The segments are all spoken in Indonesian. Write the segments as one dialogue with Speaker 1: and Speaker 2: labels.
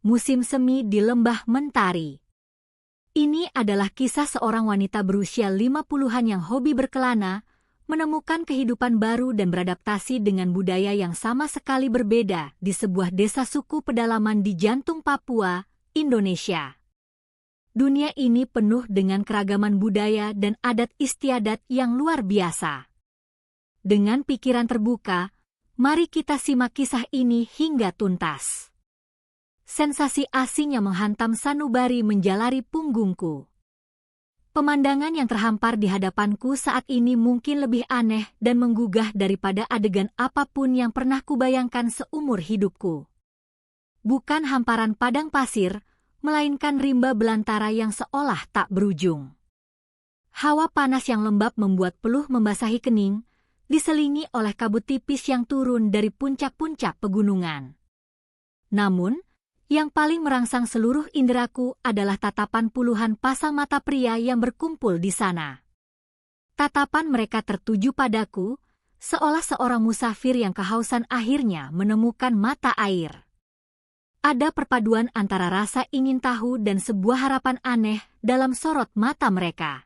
Speaker 1: Musim semi di Lembah Mentari. Ini adalah kisah seorang wanita berusia 50-an yang hobi berkelana, menemukan kehidupan baru dan beradaptasi dengan budaya yang sama sekali berbeda di sebuah desa suku pedalaman di jantung Papua, Indonesia. Dunia ini penuh dengan keragaman budaya dan adat istiadat yang luar biasa. Dengan pikiran terbuka, mari kita simak kisah ini hingga tuntas. Sensasi asing yang menghantam sanubari menjalari punggungku. Pemandangan yang terhampar di hadapanku saat ini mungkin lebih aneh dan menggugah daripada adegan apapun yang pernah kubayangkan seumur hidupku. Bukan hamparan padang pasir, melainkan rimba belantara yang seolah tak berujung. Hawa panas yang lembab membuat peluh membasahi kening, diselingi oleh kabut tipis yang turun dari puncak-puncak pegunungan. Namun, yang paling merangsang seluruh inderaku adalah tatapan puluhan pasang mata pria yang berkumpul di sana. Tatapan mereka tertuju padaku, seolah seorang musafir yang kehausan akhirnya menemukan mata air. Ada perpaduan antara rasa ingin tahu dan sebuah harapan aneh dalam sorot mata mereka.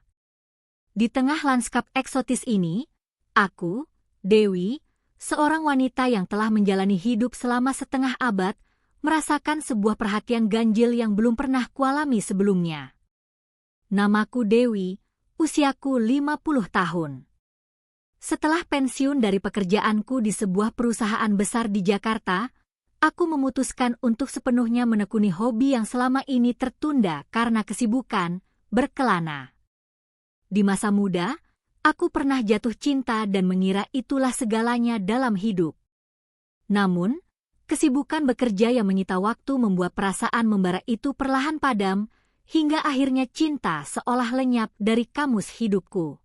Speaker 1: Di tengah lanskap eksotis ini, aku, Dewi, seorang wanita yang telah menjalani hidup selama setengah abad, merasakan sebuah perhatian ganjil yang belum pernah kualami sebelumnya. Namaku Dewi, usiaku 50 tahun. Setelah pensiun dari pekerjaanku di sebuah perusahaan besar di Jakarta, aku memutuskan untuk sepenuhnya menekuni hobi yang selama ini tertunda karena kesibukan, berkelana. Di masa muda, aku pernah jatuh cinta dan mengira itulah segalanya dalam hidup. Namun, kesibukan bekerja yang menyita waktu membuat perasaan membara itu perlahan padam, hingga akhirnya cinta seolah lenyap dari kamus hidupku.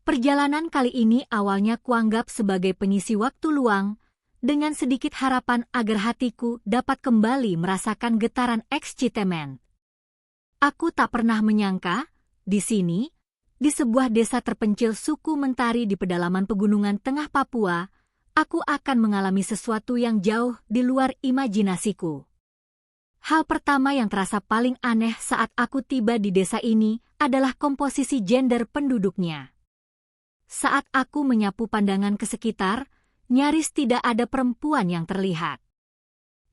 Speaker 1: Perjalanan kali ini awalnya kuanggap sebagai pengisi waktu luang, dengan sedikit harapan agar hatiku dapat kembali merasakan getaran ekscitemen. Aku tak pernah menyangka, di sini, di sebuah desa terpencil suku Mentari di pedalaman pegunungan tengah Papua, aku akan mengalami sesuatu yang jauh di luar imajinasiku. Hal pertama yang terasa paling aneh saat aku tiba di desa ini adalah komposisi gender penduduknya. Saat aku menyapu pandangan ke sekitar, nyaris tidak ada perempuan yang terlihat.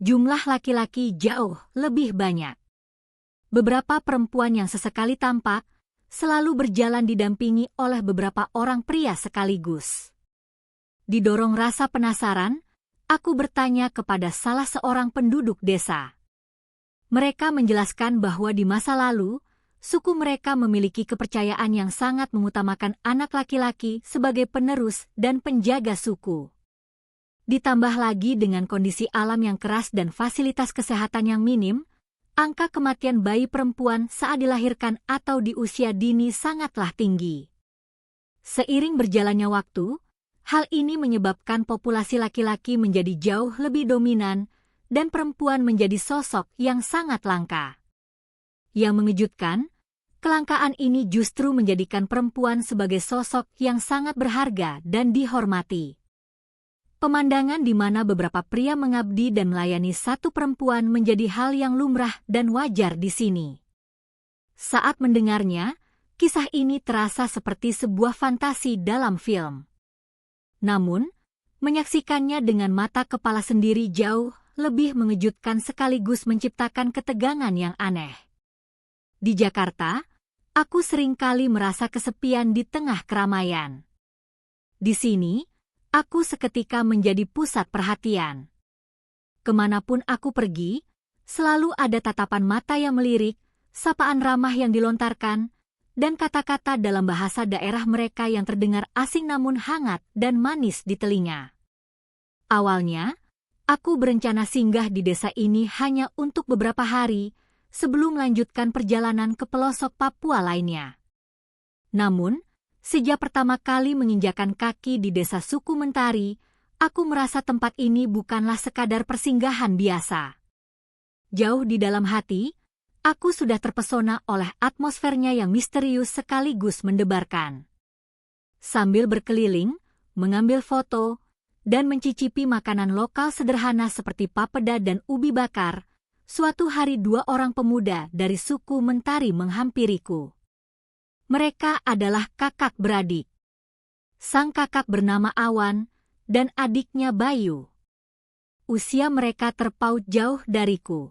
Speaker 1: Jumlah laki-laki jauh lebih banyak. Beberapa perempuan yang sesekali tampak, selalu berjalan didampingi oleh beberapa orang pria sekaligus. Didorong rasa penasaran, aku bertanya kepada salah seorang penduduk desa. Mereka menjelaskan bahwa di masa lalu, suku mereka memiliki kepercayaan yang sangat mengutamakan anak laki-laki sebagai penerus dan penjaga suku. Ditambah lagi dengan kondisi alam yang keras dan fasilitas kesehatan yang minim, angka kematian bayi perempuan saat dilahirkan atau di usia dini sangatlah tinggi. Seiring berjalannya waktu, hal ini menyebabkan populasi laki-laki menjadi jauh lebih dominan dan perempuan menjadi sosok yang sangat langka. Yang mengejutkan, kelangkaan ini justru menjadikan perempuan sebagai sosok yang sangat berharga dan dihormati. Pemandangan di mana beberapa pria mengabdi dan melayani satu perempuan menjadi hal yang lumrah dan wajar di sini. Saat mendengarnya, kisah ini terasa seperti sebuah fantasi dalam film. Namun, menyaksikannya dengan mata kepala sendiri jauh lebih mengejutkan sekaligus menciptakan ketegangan yang aneh. Di Jakarta, aku seringkali merasa kesepian di tengah keramaian. Di sini, aku seketika menjadi pusat perhatian. Kemanapun aku pergi, selalu ada tatapan mata yang melirik, sapaan ramah yang dilontarkan, dan kata-kata dalam bahasa daerah mereka yang terdengar asing namun hangat dan manis di telinga. Awalnya, aku berencana singgah di desa ini hanya untuk beberapa hari, sebelum melanjutkan perjalanan ke pelosok Papua lainnya. Namun, sejak pertama kali menginjakan kaki di desa suku Mentari, aku merasa tempat ini bukanlah sekadar persinggahan biasa. Jauh di dalam hati, aku sudah terpesona oleh atmosfernya yang misterius sekaligus mendebarkan. Sambil berkeliling, mengambil foto, dan mencicipi makanan lokal sederhana seperti papeda dan ubi bakar, Suatu hari 2 orang pemuda dari suku Mentari menghampiriku. Mereka adalah kakak beradik. Sang kakak bernama Awan dan adiknya Bayu. Usia mereka terpaut jauh dariku.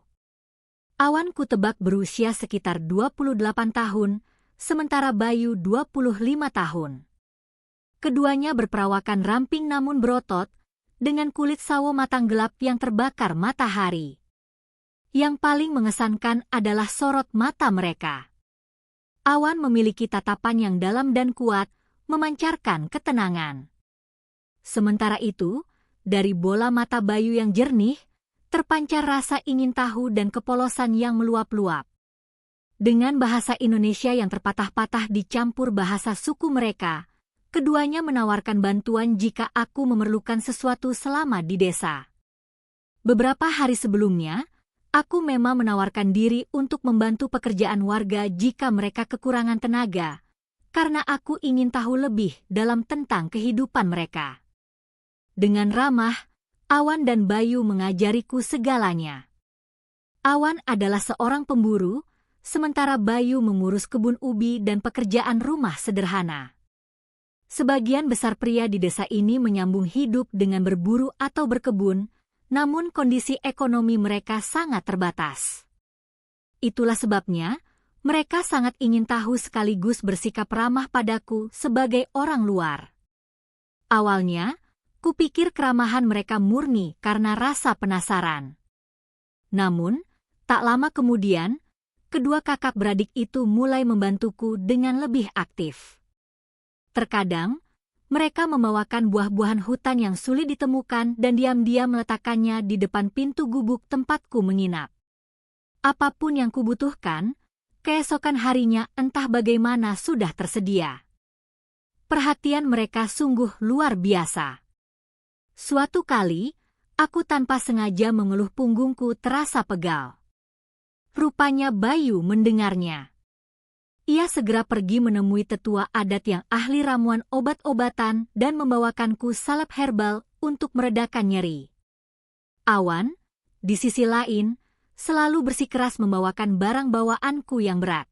Speaker 1: Awan kutebak berusia sekitar 28 tahun, sementara Bayu 25 tahun. Keduanya berperawakan ramping namun berotot, dengan kulit sawo matang gelap yang terbakar matahari. Yang paling mengesankan adalah sorot mata mereka. Awan memiliki tatapan yang dalam dan kuat, memancarkan ketenangan. Sementara itu, dari bola mata Bayu yang jernih, terpancar rasa ingin tahu dan kepolosan yang meluap-luap. Dengan bahasa Indonesia yang terpatah-patah dicampur bahasa suku mereka, keduanya menawarkan bantuan jika aku memerlukan sesuatu selama di desa. Beberapa hari sebelumnya, aku memang menawarkan diri untuk membantu pekerjaan warga jika mereka kekurangan tenaga, karena aku ingin tahu lebih dalam tentang kehidupan mereka. Dengan ramah, Awan dan Bayu mengajariku segalanya. Awan adalah seorang pemburu, sementara Bayu mengurus kebun ubi dan pekerjaan rumah sederhana. Sebagian besar pria di desa ini menyambung hidup dengan berburu atau berkebun, namun kondisi ekonomi mereka sangat terbatas. Itulah sebabnya, mereka sangat ingin tahu sekaligus bersikap ramah padaku sebagai orang luar. Awalnya, kupikir keramahan mereka murni karena rasa penasaran. Namun, tak lama kemudian, kedua kakak beradik itu mulai membantuku dengan lebih aktif. Terkadang, mereka membawakan buah-buahan hutan yang sulit ditemukan dan diam-diam meletakkannya di depan pintu gubuk tempatku menginap. Apapun yang kubutuhkan, keesokan harinya entah bagaimana sudah tersedia. Perhatian mereka sungguh luar biasa. Suatu kali, aku tanpa sengaja mengeluh punggungku terasa pegal. Rupanya Bayu mendengarnya. Ia segera pergi menemui tetua adat yang ahli ramuan obat-obatan dan membawakanku salep herbal untuk meredakan nyeri. Awan, di sisi lain, selalu bersikeras membawakan barang bawaanku yang berat.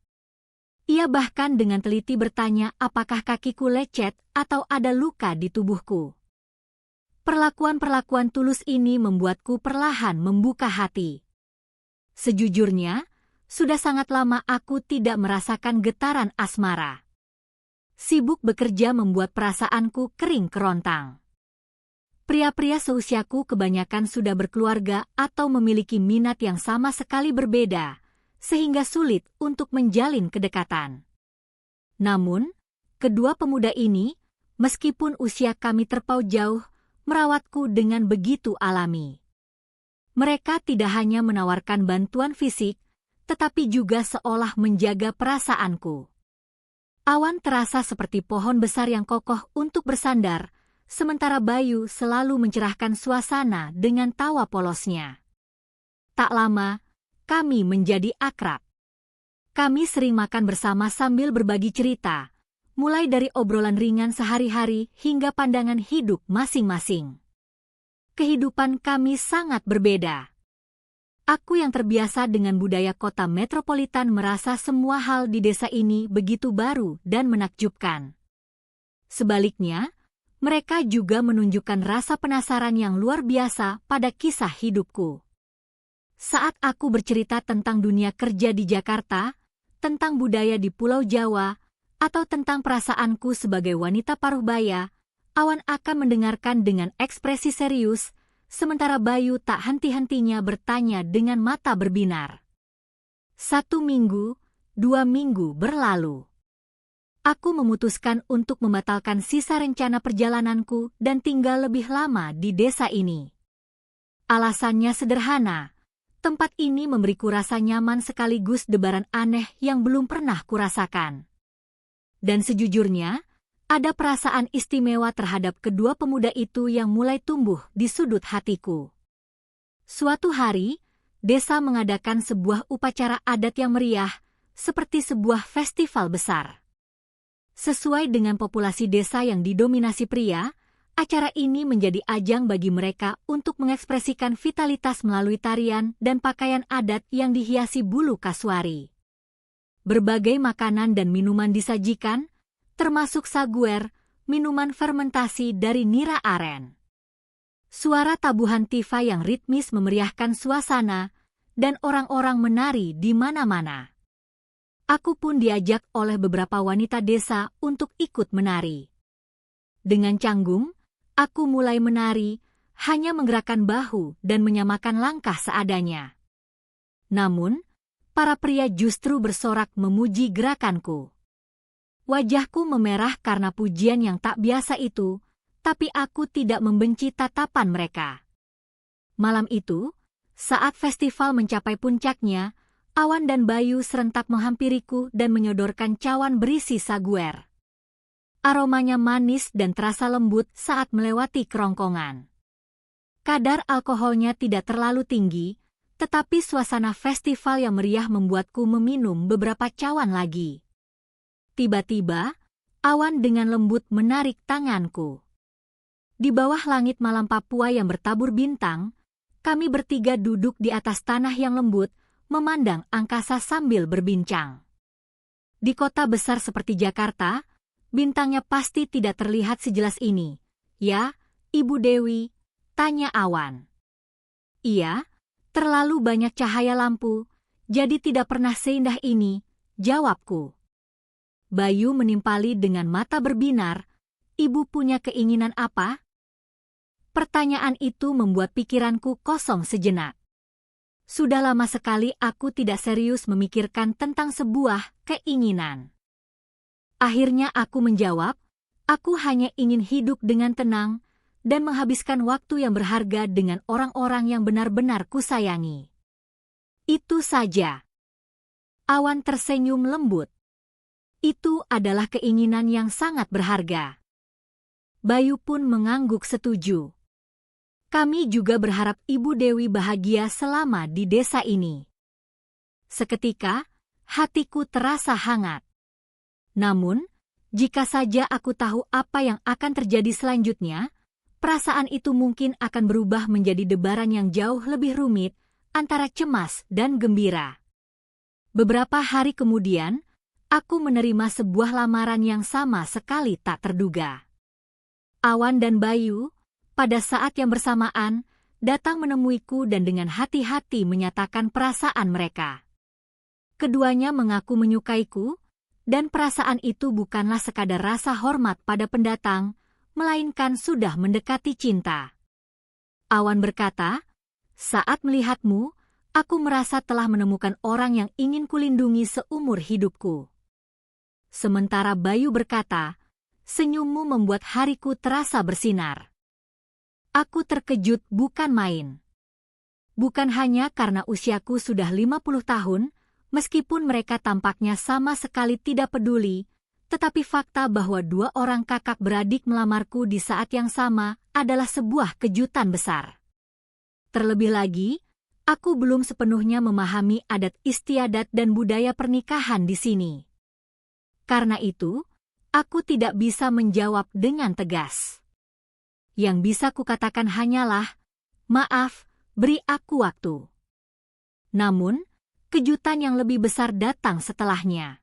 Speaker 1: Ia bahkan dengan teliti bertanya apakah kakiku lecet atau ada luka di tubuhku. Perlakuan-perlakuan tulus ini membuatku perlahan membuka hati. Sejujurnya, sudah sangat lama aku tidak merasakan getaran asmara. Sibuk bekerja membuat perasaanku kering kerontang. Pria-pria seusiaku kebanyakan sudah berkeluarga atau memiliki minat yang sama sekali berbeda, sehingga sulit untuk menjalin kedekatan. Namun, kedua pemuda ini, meskipun usia kami terpaut jauh, merawatku dengan begitu alami. Mereka tidak hanya menawarkan bantuan fisik, tetapi juga seolah menjaga perasaanku. Awan terasa seperti pohon besar yang kokoh untuk bersandar, sementara Bayu selalu mencerahkan suasana dengan tawa polosnya. Tak lama, kami menjadi akrab. Kami sering makan bersama sambil berbagi cerita, mulai dari obrolan ringan sehari-hari hingga pandangan hidup masing-masing. Kehidupan kami sangat berbeda. Aku yang terbiasa dengan budaya kota metropolitan merasa semua hal di desa ini begitu baru dan menakjubkan. Sebaliknya, mereka juga menunjukkan rasa penasaran yang luar biasa pada kisah hidupku. Saat aku bercerita tentang dunia kerja di Jakarta, tentang budaya di Pulau Jawa, atau tentang perasaanku sebagai wanita paruhbaya, Awan akan mendengarkan dengan ekspresi serius, sementara Bayu tak henti-hentinya bertanya dengan mata berbinar. 1 minggu, 2 minggu berlalu. Aku memutuskan untuk membatalkan sisa rencana perjalananku dan tinggal lebih lama di desa ini. Alasannya sederhana, tempat ini memberiku rasa nyaman sekaligus debaran aneh yang belum pernah kurasakan. Dan sejujurnya, ada perasaan istimewa terhadap kedua pemuda itu yang mulai tumbuh di sudut hatiku. Suatu hari, desa mengadakan sebuah upacara adat yang meriah, seperti sebuah festival besar. Sesuai dengan populasi desa yang didominasi pria, Acara ini menjadi ajang bagi mereka untuk mengekspresikan vitalitas melalui tarian dan pakaian adat yang dihiasi bulu kasuari. Berbagai makanan dan minuman disajikan, termasuk saguer, minuman fermentasi dari nira aren. Suara tabuhan tifa yang ritmis memeriahkan suasana, dan orang-orang menari di mana-mana. Aku pun diajak oleh beberapa wanita desa untuk ikut menari. Dengan canggung, aku mulai menari, hanya menggerakkan bahu dan menyamakan langkah seadanya. Namun, para pria justru bersorak memuji gerakanku. Wajahku memerah karena pujian yang tak biasa itu, tapi aku tidak membenci tatapan mereka. Malam itu, saat festival mencapai puncaknya, Awan dan Bayu serentak menghampiriku dan menyodorkan cawan berisi saguer. Aromanya manis dan terasa lembut saat melewati kerongkongan. Kadar alkoholnya tidak terlalu tinggi, tetapi suasana festival yang meriah membuatku meminum beberapa cawan lagi. Tiba-tiba, Awan dengan lembut menarik tanganku. Di bawah langit malam Papua yang bertabur bintang, kami bertiga duduk di atas tanah yang lembut, memandang angkasa sambil berbincang. Di kota besar seperti Jakarta, bintangnya pasti tidak terlihat sejelas ini. Ya, Ibu Dewi, tanya Awan. Iya, terlalu banyak cahaya lampu, jadi tidak pernah seindah ini, jawabku. Bayu menimpali dengan mata berbinar. Ibu punya keinginan apa? Pertanyaan itu membuat pikiranku kosong sejenak. Sudah lama sekali aku tidak serius memikirkan tentang sebuah keinginan. Akhirnya aku menjawab, aku hanya ingin hidup dengan tenang dan menghabiskan waktu yang berharga dengan orang-orang yang benar-benar kusayangi. Itu saja. Awan tersenyum lembut. Itu adalah keinginan yang sangat berharga. Bayu pun mengangguk setuju. Kami juga berharap Ibu Dewi bahagia selama di desa ini. Seketika, hatiku terasa hangat. Namun, jika saja aku tahu apa yang akan terjadi selanjutnya, perasaan itu mungkin akan berubah menjadi debaran yang jauh lebih rumit antara cemas dan gembira. Beberapa hari kemudian, aku menerima sebuah lamaran yang sama sekali tak terduga. Awan dan Bayu, pada saat yang bersamaan, datang menemuiku dan dengan hati-hati menyatakan perasaan mereka. Keduanya mengaku menyukaiku, dan perasaan itu bukanlah sekadar rasa hormat pada pendatang, melainkan sudah mendekati cinta. Awan berkata, saat melihatmu, aku merasa telah menemukan orang yang ingin kulindungi seumur hidupku. Sementara Bayu berkata, senyummu membuat hariku terasa bersinar. Aku terkejut bukan main. Bukan hanya karena usiaku sudah 50 tahun, meskipun mereka tampaknya sama sekali tidak peduli, tetapi fakta bahwa dua orang kakak beradik melamarku di saat yang sama adalah sebuah kejutan besar. Terlebih lagi, aku belum sepenuhnya memahami adat istiadat dan budaya pernikahan di sini. Karena itu, aku tidak bisa menjawab dengan tegas. Yang bisa kukatakan hanyalah, maaf, beri aku waktu. Namun, kejutan yang lebih besar datang setelahnya.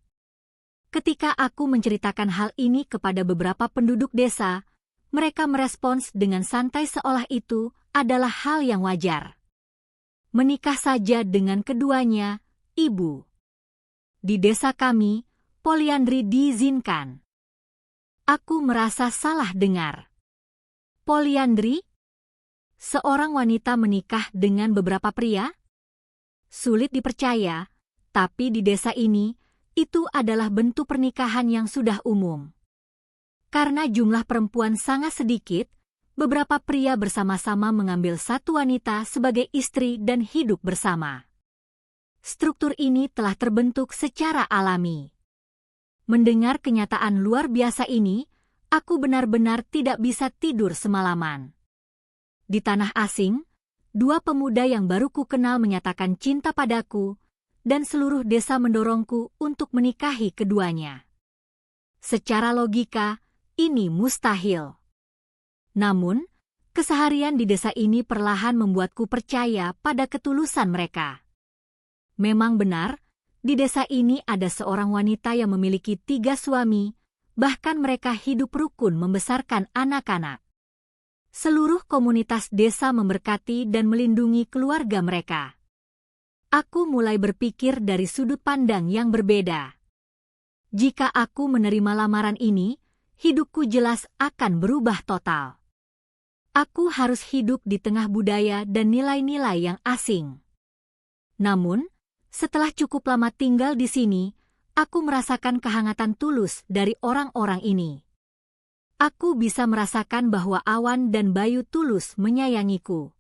Speaker 1: Ketika aku menceritakan hal ini kepada beberapa penduduk desa, mereka merespons dengan santai seolah itu adalah hal yang wajar. Menikah saja dengan keduanya, Ibu. Di desa kami, poliandri diizinkan. Aku merasa salah dengar. Poliandri? Seorang wanita menikah dengan beberapa pria? Sulit dipercaya, tapi di desa ini, itu adalah bentuk pernikahan yang sudah umum. Karena jumlah perempuan sangat sedikit, beberapa pria bersama-sama mengambil satu wanita sebagai istri dan hidup bersama. Struktur ini telah terbentuk secara alami. Mendengar kenyataan luar biasa ini, aku benar-benar tidak bisa tidur semalaman. Di tanah asing, dua pemuda yang baru ku kenal menyatakan cinta padaku, dan seluruh desa mendorongku untuk menikahi keduanya. Secara logika, ini mustahil. Namun, keseharian di desa ini perlahan membuatku percaya pada ketulusan mereka. Memang benar, di desa ini ada seorang wanita yang memiliki 3 suami, bahkan mereka hidup rukun membesarkan anak-anak. Seluruh komunitas desa memberkati dan melindungi keluarga mereka. Aku mulai berpikir dari sudut pandang yang berbeda. Jika aku menerima lamaran ini, hidupku jelas akan berubah total. Aku harus hidup di tengah budaya dan nilai-nilai yang asing. Namun, setelah cukup lama tinggal di sini, aku merasakan kehangatan tulus dari orang-orang ini. Aku bisa merasakan bahwa Awan dan Bayu tulus menyayangiku.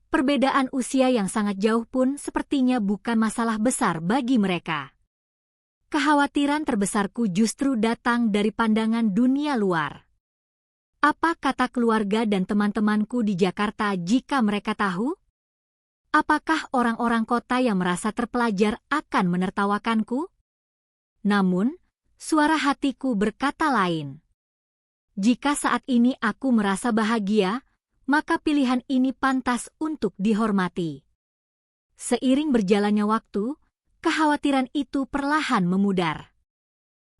Speaker 1: Perbedaan usia yang sangat jauh pun sepertinya bukan masalah besar bagi mereka. Kekhawatiran terbesarku justru datang dari pandangan dunia luar. Apa kata keluarga dan teman-temanku di Jakarta jika mereka tahu? Apakah orang-orang kota yang merasa terpelajar akan menertawakanku? Namun, suara hatiku berkata lain. Jika saat ini aku merasa bahagia, maka pilihan ini pantas untuk dihormati. Seiring berjalannya waktu, kekhawatiran itu perlahan memudar.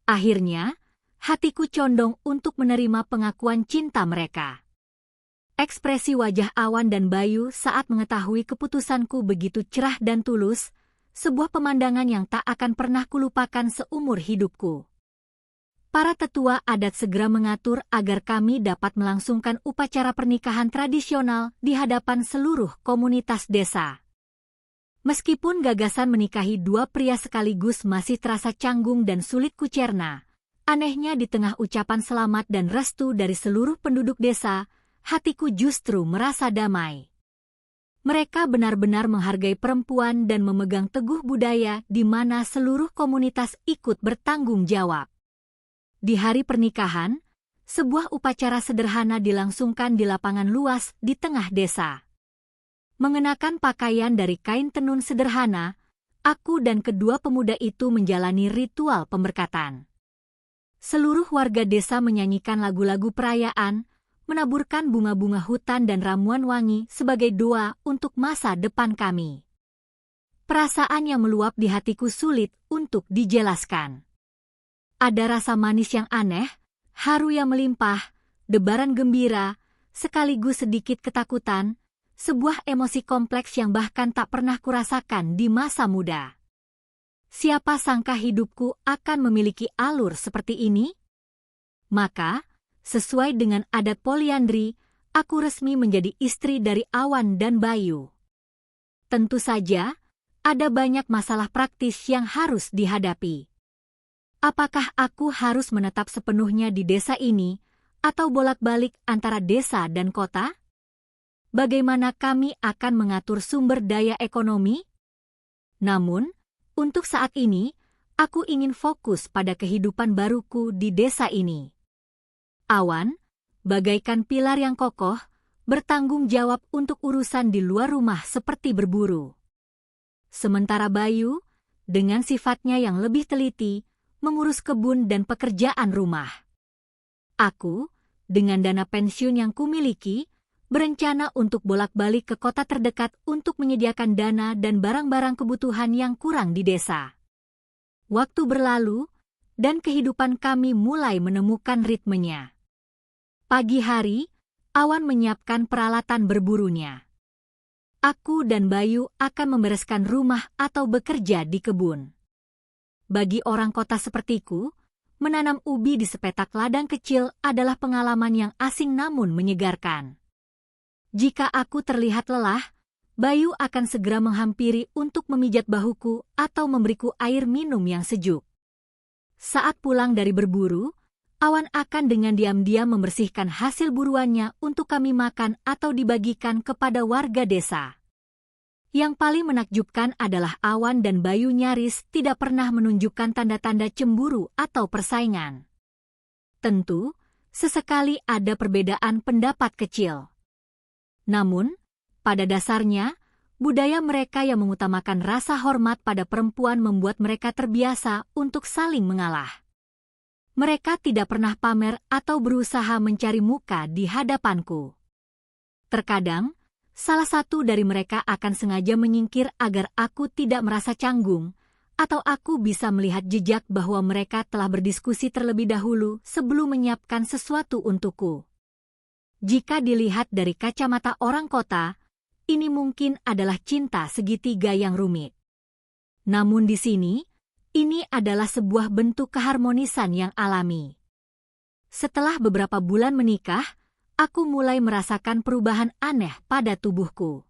Speaker 1: Akhirnya, hatiku condong untuk menerima pengakuan cinta mereka. Ekspresi wajah Awan dan Bayu saat mengetahui keputusanku begitu cerah dan tulus, sebuah pemandangan yang tak akan pernah kulupakan seumur hidupku. Para tetua adat segera mengatur agar kami dapat melangsungkan upacara pernikahan tradisional di hadapan seluruh komunitas desa. Meskipun gagasan menikahi 2 pria sekaligus masih terasa canggung dan sulit kucerna, anehnya di tengah ucapan selamat dan restu dari seluruh penduduk desa, hatiku justru merasa damai. Mereka benar-benar menghargai perempuan dan memegang teguh budaya di mana seluruh komunitas ikut bertanggung jawab. Di hari pernikahan, sebuah upacara sederhana dilangsungkan di lapangan luas di tengah desa. Mengenakan pakaian dari kain tenun sederhana, aku dan kedua pemuda itu menjalani ritual pemberkatan. Seluruh warga desa menyanyikan lagu-lagu perayaan, menaburkan bunga-bunga hutan dan ramuan wangi sebagai doa untuk masa depan kami. Perasaan yang meluap di hatiku sulit untuk dijelaskan. Ada rasa manis yang aneh, haru yang melimpah, debaran gembira, sekaligus sedikit ketakutan, sebuah emosi kompleks yang bahkan tak pernah kurasakan di masa muda. Siapa sangka hidupku akan memiliki alur seperti ini? Maka, sesuai dengan adat poliandri, aku resmi menjadi istri dari Awan dan Bayu. Tentu saja, ada banyak masalah praktis yang harus dihadapi. Apakah aku harus menetap sepenuhnya di desa ini, atau bolak-balik antara desa dan kota? Bagaimana kami akan mengatur sumber daya ekonomi? Namun, untuk saat ini, aku ingin fokus pada kehidupan baruku di desa ini. Awan, bagaikan pilar yang kokoh, bertanggung jawab untuk urusan di luar rumah seperti berburu. Sementara Bayu, dengan sifatnya yang lebih teliti, mengurus kebun dan pekerjaan rumah. Aku, dengan dana pensiun yang kumiliki, berencana untuk bolak-balik ke kota terdekat untuk menyediakan dana dan barang-barang kebutuhan yang kurang di desa. Waktu berlalu, dan kehidupan kami mulai menemukan ritmenya. Pagi hari, Awan menyiapkan peralatan berburunya. Aku dan Bayu akan membereskan rumah atau bekerja di kebun. Bagi orang kota sepertiku, menanam ubi di sepetak ladang kecil adalah pengalaman yang asing namun menyegarkan. Jika aku terlihat lelah, Bayu akan segera menghampiri untuk memijat bahuku atau memberiku air minum yang sejuk. Saat pulang dari berburu, Awan akan dengan diam-diam membersihkan hasil buruannya untuk kami makan atau dibagikan kepada warga desa. Yang paling menakjubkan adalah Awan dan Bayu nyaris tidak pernah menunjukkan tanda-tanda cemburu atau persaingan. Tentu, sesekali ada perbedaan pendapat kecil. Namun, pada dasarnya, budaya mereka yang mengutamakan rasa hormat pada perempuan membuat mereka terbiasa untuk saling mengalah. Mereka tidak pernah pamer atau berusaha mencari muka di hadapanku. Terkadang, salah satu dari mereka akan sengaja menyingkir agar aku tidak merasa canggung, atau aku bisa melihat jejak bahwa mereka telah berdiskusi terlebih dahulu sebelum menyiapkan sesuatu untukku. Jika dilihat dari kacamata orang kota, ini mungkin adalah cinta segitiga yang rumit. Namun di sini, ini adalah sebuah bentuk keharmonisan yang alami. Setelah beberapa bulan menikah, aku mulai merasakan perubahan aneh pada tubuhku.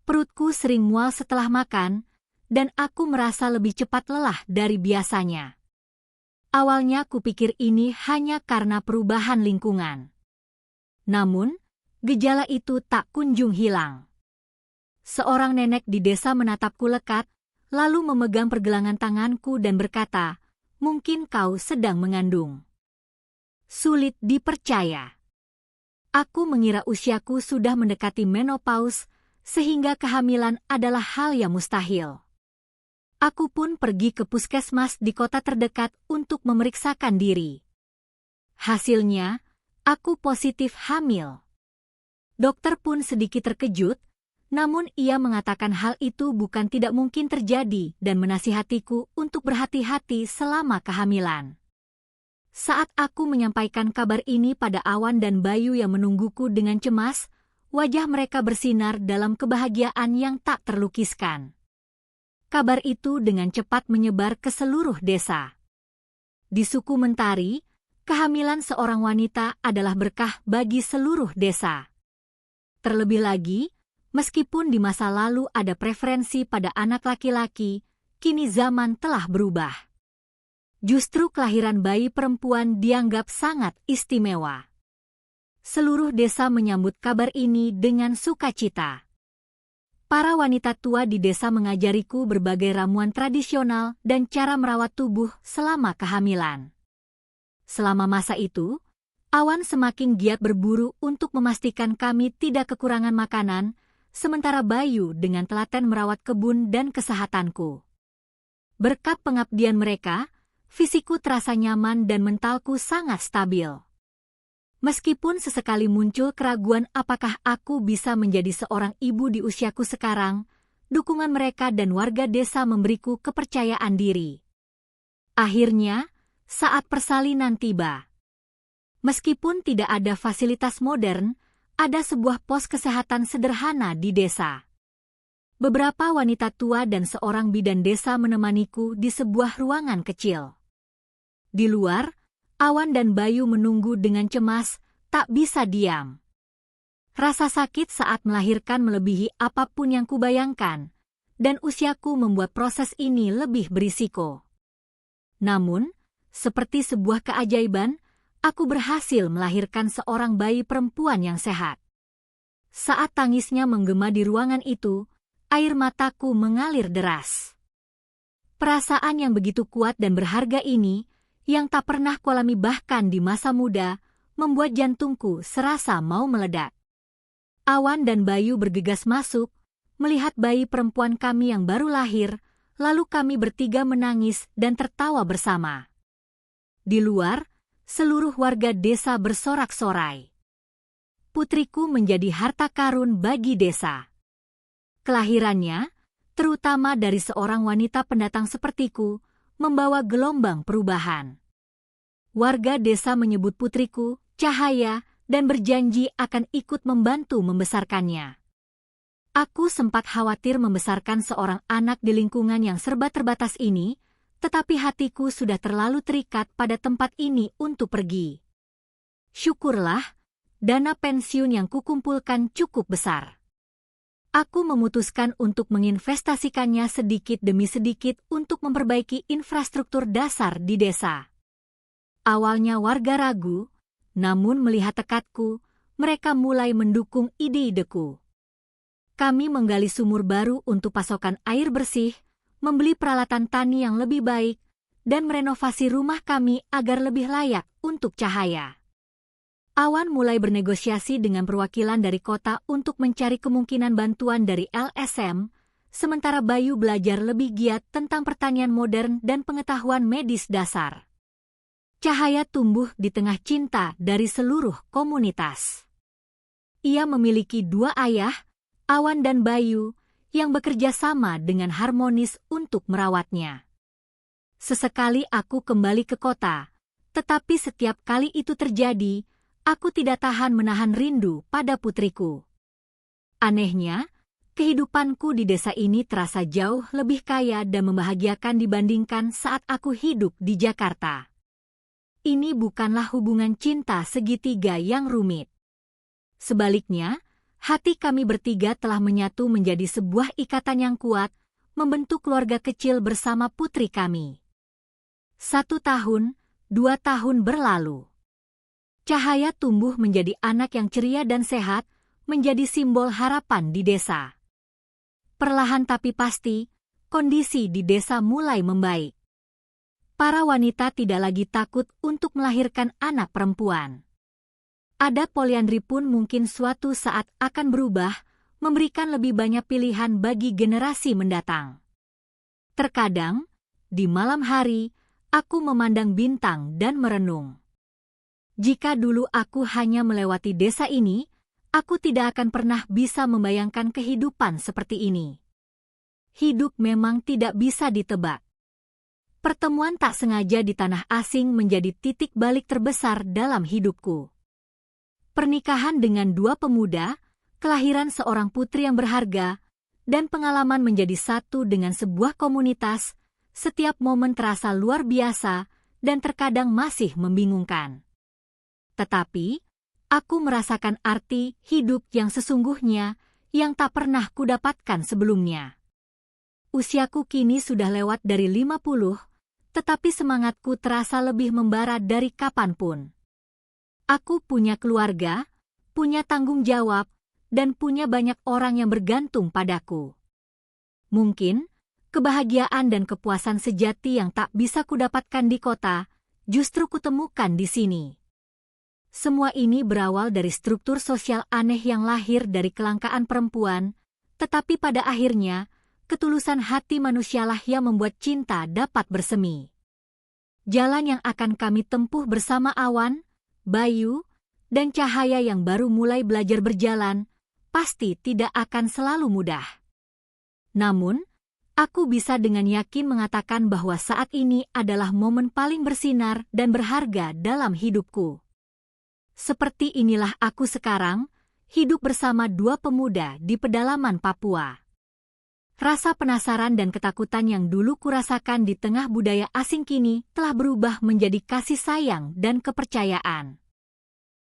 Speaker 1: Perutku sering mual setelah makan, dan aku merasa lebih cepat lelah dari biasanya. Awalnya kupikir ini hanya karena perubahan lingkungan. Namun, gejala itu tak kunjung hilang. Seorang nenek di desa menatapku lekat, lalu memegang pergelangan tanganku dan berkata, "Mungkin kau sedang mengandung." Sulit dipercaya. Aku mengira usiaku sudah mendekati menopause, sehingga kehamilan adalah hal yang mustahil. Aku pun pergi ke puskesmas di kota terdekat untuk memeriksakan diri. Hasilnya, aku positif hamil. Dokter pun sedikit terkejut, namun ia mengatakan hal itu bukan tidak mungkin terjadi dan menasihatiku untuk berhati-hati selama kehamilan. Saat aku menyampaikan kabar ini pada Awan dan Bayu yang menungguku dengan cemas, wajah mereka bersinar dalam kebahagiaan yang tak terlukiskan. Kabar itu dengan cepat menyebar ke seluruh desa. Di suku Mentari, kehamilan seorang wanita adalah berkah bagi seluruh desa. Terlebih lagi, meskipun di masa lalu ada preferensi pada anak laki-laki, kini zaman telah berubah. Justru kelahiran bayi perempuan dianggap sangat istimewa. Seluruh desa menyambut kabar ini dengan sukacita. Para wanita tua di desa mengajariku berbagai ramuan tradisional dan cara merawat tubuh selama kehamilan. Selama masa itu, Awan semakin giat berburu untuk memastikan kami tidak kekurangan makanan, sementara Bayu dengan telaten merawat kebun dan kesehatanku. Berkat pengabdian mereka, fisikku terasa nyaman dan mentalku sangat stabil. Meskipun sesekali muncul keraguan apakah aku bisa menjadi seorang ibu di usiaku sekarang, dukungan mereka dan warga desa memberiku kepercayaan diri. Akhirnya, saat persalinan tiba. Meskipun tidak ada fasilitas modern, ada sebuah pos kesehatan sederhana di desa. Beberapa wanita tua dan seorang bidan desa menemaniku di sebuah ruangan kecil. Di luar, Awan dan Bayu menunggu dengan cemas, tak bisa diam. Rasa sakit saat melahirkan melebihi apapun yang kubayangkan, dan usiaku membuat proses ini lebih berisiko. Namun, seperti sebuah keajaiban, aku berhasil melahirkan seorang bayi perempuan yang sehat. Saat tangisnya menggema di ruangan itu, air mataku mengalir deras. Perasaan yang begitu kuat dan berharga ini, yang tak pernah kualami bahkan di masa muda, membuat jantungku serasa mau meledak. Awan dan Bayu bergegas masuk, melihat bayi perempuan kami yang baru lahir, lalu kami bertiga menangis dan tertawa bersama. Di luar, seluruh warga desa bersorak-sorai. Putriku menjadi harta karun bagi desa. Kelahirannya, terutama dari seorang wanita pendatang sepertiku, membawa gelombang perubahan. Warga desa menyebut putriku Cahaya dan berjanji akan ikut membantu membesarkannya. Aku sempat khawatir membesarkan seorang anak di lingkungan yang serba terbatas ini, tetapi hatiku sudah terlalu terikat pada tempat ini untuk pergi. Syukurlah, dana pensiun yang kukumpulkan cukup besar. Aku memutuskan untuk menginvestasikannya sedikit demi sedikit untuk memperbaiki infrastruktur dasar di desa. Awalnya warga ragu, namun melihat tekadku, mereka mulai mendukung ide-ideku. Kami menggali sumur baru untuk pasokan air bersih, membeli peralatan tani yang lebih baik, dan merenovasi rumah kami agar lebih layak untuk Cahaya. Awan mulai bernegosiasi dengan perwakilan dari kota untuk mencari kemungkinan bantuan dari LSM, sementara Bayu belajar lebih giat tentang pertanian modern dan pengetahuan medis dasar. Cahaya tumbuh di tengah cinta dari seluruh komunitas. Ia memiliki 2 ayah, Awan dan Bayu, yang bekerja sama dengan harmonis untuk merawatnya. Sesekali aku kembali ke kota, tetapi setiap kali itu terjadi, aku tidak tahan menahan rindu pada putriku. Anehnya, kehidupanku di desa ini terasa jauh lebih kaya dan membahagiakan dibandingkan saat aku hidup di Jakarta. Ini bukanlah hubungan cinta segitiga yang rumit. Sebaliknya, hati kami bertiga telah menyatu menjadi sebuah ikatan yang kuat, membentuk keluarga kecil bersama putri kami. 1 tahun, 2 tahun berlalu. Cahaya tumbuh menjadi anak yang ceria dan sehat, menjadi simbol harapan di desa. Perlahan tapi pasti, kondisi di desa mulai membaik. Para wanita tidak lagi takut untuk melahirkan anak perempuan. Adat poliandri pun mungkin suatu saat akan berubah, memberikan lebih banyak pilihan bagi generasi mendatang. Terkadang, di malam hari, aku memandang bintang dan merenung. Jika dulu aku hanya melewati desa ini, aku tidak akan pernah bisa membayangkan kehidupan seperti ini. Hidup memang tidak bisa ditebak. Pertemuan tak sengaja di tanah asing menjadi titik balik terbesar dalam hidupku. Pernikahan dengan 2 pemuda, kelahiran seorang putri yang berharga, dan pengalaman menjadi satu dengan sebuah komunitas, setiap momen terasa luar biasa dan terkadang masih membingungkan. Tetapi, aku merasakan arti hidup yang sesungguhnya yang tak pernah kudapatkan sebelumnya. Usiaku kini sudah lewat dari 50, tetapi semangatku terasa lebih membara dari kapanpun. Aku punya keluarga, punya tanggung jawab, dan punya banyak orang yang bergantung padaku. Mungkin, kebahagiaan dan kepuasan sejati yang tak bisa kudapatkan di kota, justru kutemukan di sini. Semua ini berawal dari struktur sosial aneh yang lahir dari kelangkaan perempuan, tetapi pada akhirnya, ketulusan hati manusialah yang membuat cinta dapat bersemi. Jalan yang akan kami tempuh bersama Awan, Bayu, dan Cahaya yang baru mulai belajar berjalan, pasti tidak akan selalu mudah. Namun, aku bisa dengan yakin mengatakan bahwa saat ini adalah momen paling bersinar dan berharga dalam hidupku. Seperti inilah aku sekarang, hidup bersama 2 pemuda di pedalaman Papua. Rasa penasaran dan ketakutan yang dulu kurasakan di tengah budaya asing kini telah berubah menjadi kasih sayang dan kepercayaan.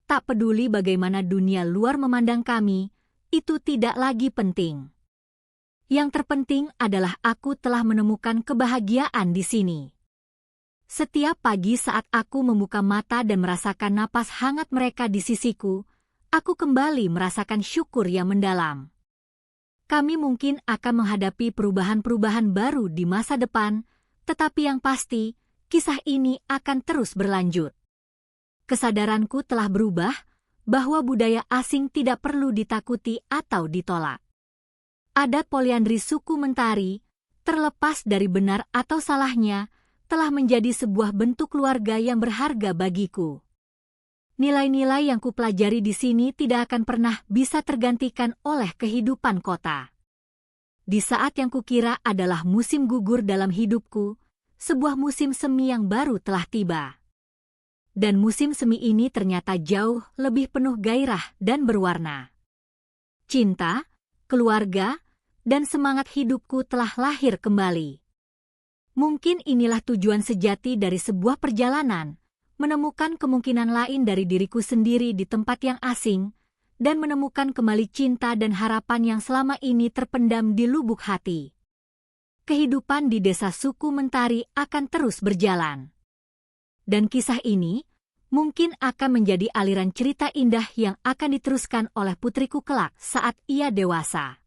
Speaker 1: Tak peduli bagaimana dunia luar memandang kami, itu tidak lagi penting. Yang terpenting adalah aku telah menemukan kebahagiaan di sini. Setiap pagi saat aku membuka mata dan merasakan napas hangat mereka di sisiku, aku kembali merasakan syukur yang mendalam. Kami mungkin akan menghadapi perubahan-perubahan baru di masa depan, tetapi yang pasti, kisah ini akan terus berlanjut. Kesadaranku telah berubah, bahwa budaya asing tidak perlu ditakuti atau ditolak. Adat poliandri suku Mentari, terlepas dari benar atau salahnya, telah menjadi sebuah bentuk keluarga yang berharga bagiku. Nilai-nilai yang kupelajari di sini tidak akan pernah bisa tergantikan oleh kehidupan kota. Di saat yang kukira adalah musim gugur dalam hidupku, sebuah musim semi yang baru telah tiba. Dan musim semi ini ternyata jauh lebih penuh gairah dan berwarna. Cinta, keluarga, dan semangat hidupku telah lahir kembali. Mungkin inilah tujuan sejati dari sebuah perjalanan, menemukan kemungkinan lain dari diriku sendiri di tempat yang asing, dan menemukan kembali cinta dan harapan yang selama ini terpendam di lubuk hati. Kehidupan di desa suku Mentari akan terus berjalan. Dan kisah ini mungkin akan menjadi aliran cerita indah yang akan diteruskan oleh putriku kelak saat ia dewasa.